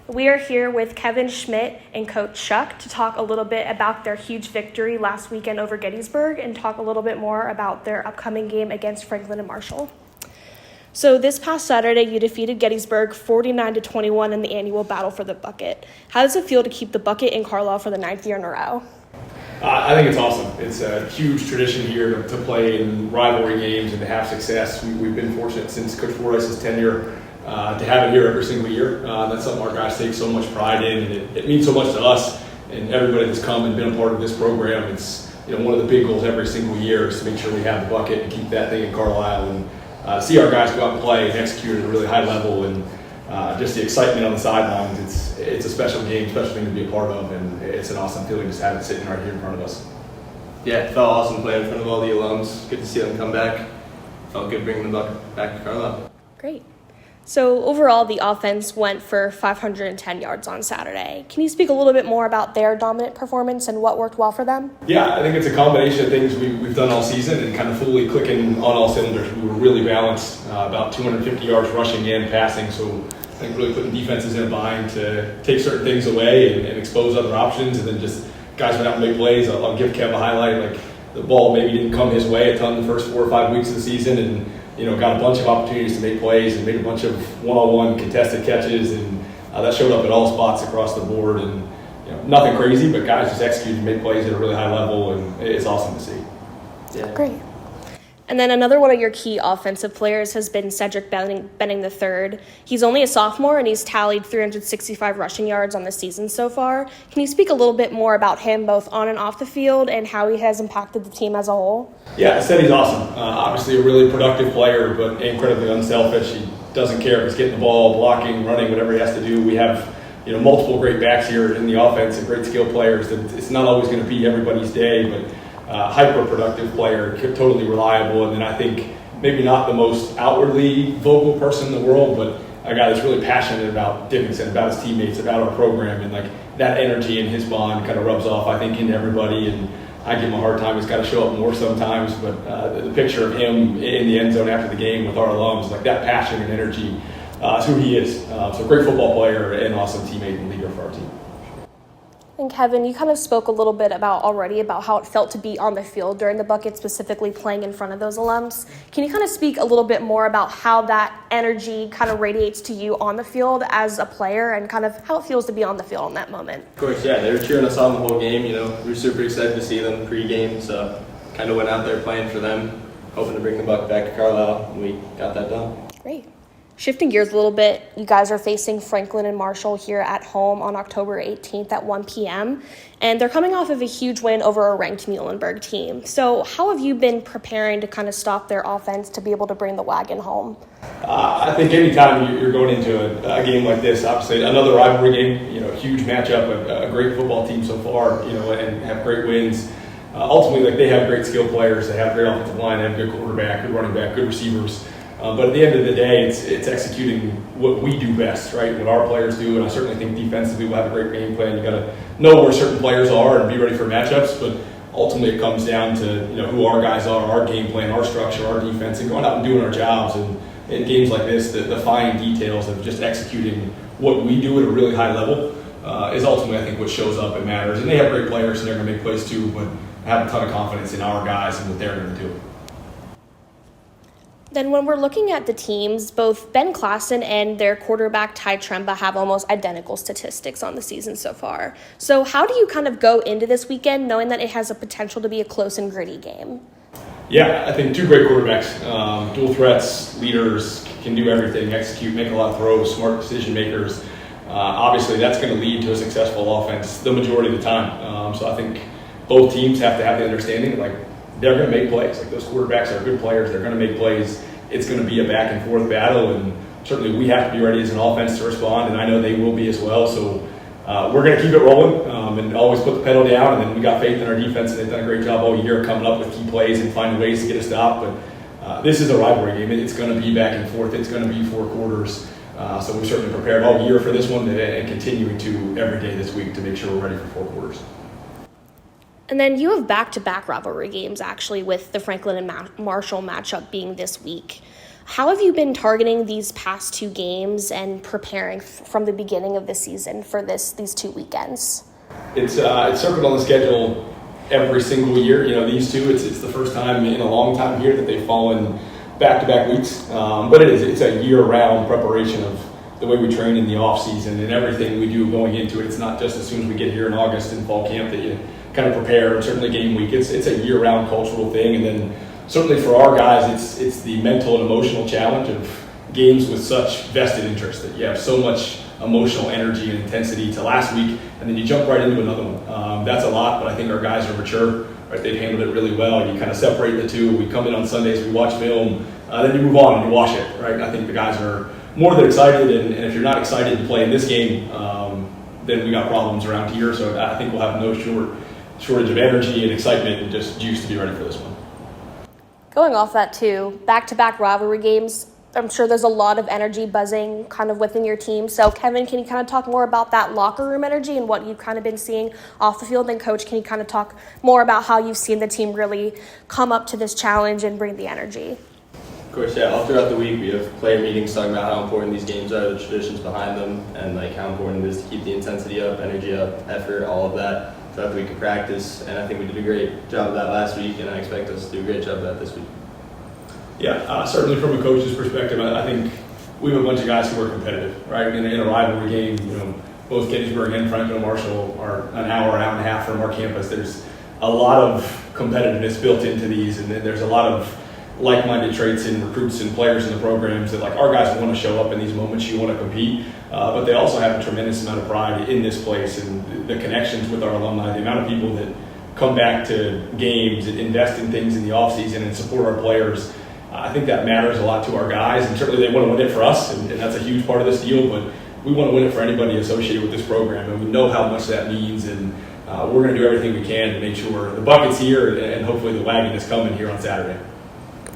We are here with Kevin Schmidt and Coach Schuck to talk a little bit about their huge victory last weekend over Gettysburg and talk a little bit more about their upcoming game against Franklin and Marshall. So this past Saturday, you defeated Gettysburg 49-21 in the annual Battle for the Bucket. How does it feel to keep the bucket in Carlisle for the 9th year in a row? I think it's awesome. It's a huge tradition here to play in rivalry games and to have success. We've been fortunate since Coach Fordyce's tenure to have it here every single year. That's something our guys take so much pride in, and it means so much to us and everybody that's come and been a part of this program. It's one of the big goals every single year is to make sure we have the bucket and keep that thing in Carlisle and see our guys go out and play and execute at a really high level, and just the excitement on the sidelines. It's a special game, special thing to be a part of, and it's an awesome feeling just having it sitting right here in front of us. Yeah, it felt awesome playing in front of all the alums. Good to see them come back. Felt good bringing the bucket back to Carlisle. Great. So overall, the offense went for 510 yards on Saturday. Can you speak a little bit more about their dominant performance and what worked well for them? Yeah, I think it's a combination of things we've done all season and kind of fully clicking on all cylinders. We were really balanced, about 250 yards rushing and passing, so I think really putting defenses in a bind to take certain things away and expose other options, and then just guys went out and made plays. I'll give Kev a highlight. Like, the ball maybe didn't come his way a ton the first 4 or 5 weeks of the season, and got a bunch of opportunities to make plays and made a bunch of one-on-one contested catches, and that showed up at all spots across the board. And nothing crazy, but guys just executed and made plays at a really high level, and it's awesome to see. Yeah. Great. And then another one of your key offensive players has been Cedric Benning III. He's only a sophomore, and he's tallied 365 rushing yards on the season so far. Can you speak a little bit more about him, both on and off the field, and how he has impacted the team as a whole? Yeah, I said he's awesome. Obviously a really productive player, but incredibly unselfish. He doesn't care if he's getting the ball, blocking, running, whatever he has to do. We have multiple great backs here in the offense and great skill players. It's not always going to be everybody's day, but hyper-productive player, totally reliable, and then I think maybe not the most outwardly vocal person in the world, but a guy that's really passionate about Dickinson, about his teammates, about our program, and like that energy in his bond kind of rubs off, I think, into everybody. And I give him a hard time. He's got to show up more sometimes, but the picture of him in the end zone after the game with our alums, like that passion and energy, is who he is. So great football player and awesome teammate and leader for our team. And Kevin, you kind of spoke a little bit about how it felt to be on the field during the bucket, specifically playing in front of those alums. Can you kind of speak a little bit more about how that energy kind of radiates to you on the field as a player, and kind of how it feels to be on the field in that moment? Of course, yeah, they were cheering us on the whole game. We were super excited to see them pre-game, so kind of went out there playing for them, hoping to bring the bucket back to Carlisle, and we got that done. Great. Shifting gears a little bit, you guys are facing Franklin and Marshall here at home on October 18th at 1 p.m., and they're coming off of a huge win over a ranked Muhlenberg team. So how have you been preparing to kind of stop their offense to be able to bring the wagon home? I think anytime you're going into a game like this, obviously another rivalry game, huge matchup, a great football team so far, and have great wins. Ultimately, they have great skill players, they have great offensive line, they have good quarterback, good running back, good receivers. But at the end of the day, it's executing what we do best, right? What our players do, and I certainly think defensively we'll have a great game plan. You got to know where certain players are and be ready for matchups. But ultimately, it comes down to who our guys are, our game plan, our structure, our defense, and going out and doing our jobs. And in games like this, the fine details of just executing what we do at a really high level is ultimately, I think, what shows up and matters. And they have great players, and they're going to make plays too. But I have a ton of confidence in our guys and what they're going to do. Then when we're looking at the teams, both Ben Klassen and their quarterback Ty Tremba have almost identical statistics on the season so far. So how do you kind of go into this weekend knowing that it has a potential to be a close and gritty game? Yeah, I think two great quarterbacks, dual threats, leaders, can do everything, execute, make a lot of throws, smart decision makers. Obviously, that's going to lead to a successful offense the majority of the time. So I think both teams have to have the understanding, they're going to make plays. Those quarterbacks are good players. They're going to make plays. It's going to be a back and forth battle, and certainly we have to be ready as an offense to respond, and I know they will be as well. So we're going to keep it rolling and always put the pedal down, and then we got faith in our defense, and they've done a great job all year coming up with key plays and finding ways to get a stop. But this is a rivalry game. It's going to be back and forth. It's going to be 4 quarters. So we've certainly prepared all year for this one and continuing to every day this week to make sure we're ready for 4 quarters. And then you have back-to-back rivalry games, actually, with the Franklin and Marshall matchup being this week. How have you been targeting these past 2 games and preparing from the beginning of the season for these 2 weekends? It's circled on the schedule every single year. These two, it's the first time in a long time here that they've fallen back-to-back weeks. But it's a year-round preparation of the way we train in the off-season and everything we do going into it. It's not just as soon as we get here in August in fall camp that you kind of prepare, and certainly game week. It's a year-round cultural thing, and then certainly for our guys, it's the mental and emotional challenge of games with such vested interest that you have so much emotional energy and intensity to last week, and then you jump right into another one. That's a lot, but I think our guys are mature. Right? They've handled it really well. You kind of separate the two. We come in on Sundays, we watch film, then you move on and you wash it. Right? I think the guys are more than excited, and if you're not excited to play in this game, then we got problems around here. So I think we'll have no shortage of energy and excitement and just juice to be ready for this one. Going off that too, back-to-back rivalry games, I'm sure there's a lot of energy buzzing kind of within your team. So Kevin, can you kind of talk more about that locker room energy and what you've kind of been seeing off the field? And Coach, can you kind of talk more about how you've seen the team really come up to this challenge and bring the energy? Of course, yeah. All throughout the week, we have player meetings talking about how important these games are, the traditions behind them, and how important it is to keep the intensity up, energy up, effort, all of that throughout the week of practice. And I think we did a great job of that last week, and I expect us to do a great job of that this week. Yeah, certainly from a coach's perspective, I think we have a bunch of guys who are competitive, right? In a rivalry game, both Gettysburg and Franklin and Marshall are an hour and a half from our campus. There's a lot of competitiveness built into these, and then there's a lot of like-minded traits in recruits and players in the programs that our guys want to show up in these moments. You want to compete, but they also have a tremendous amount of pride in this place and the connections with our alumni, the amount of people that come back to games and invest in things in the off-season and support our players. I think that matters a lot to our guys, and certainly they want to win it for us, and that's a huge part of this deal, but we want to win it for anybody associated with this program, and we know how much that means, and we're going to do everything we can to make sure the bucket's here and hopefully the wagon is coming here on Saturday.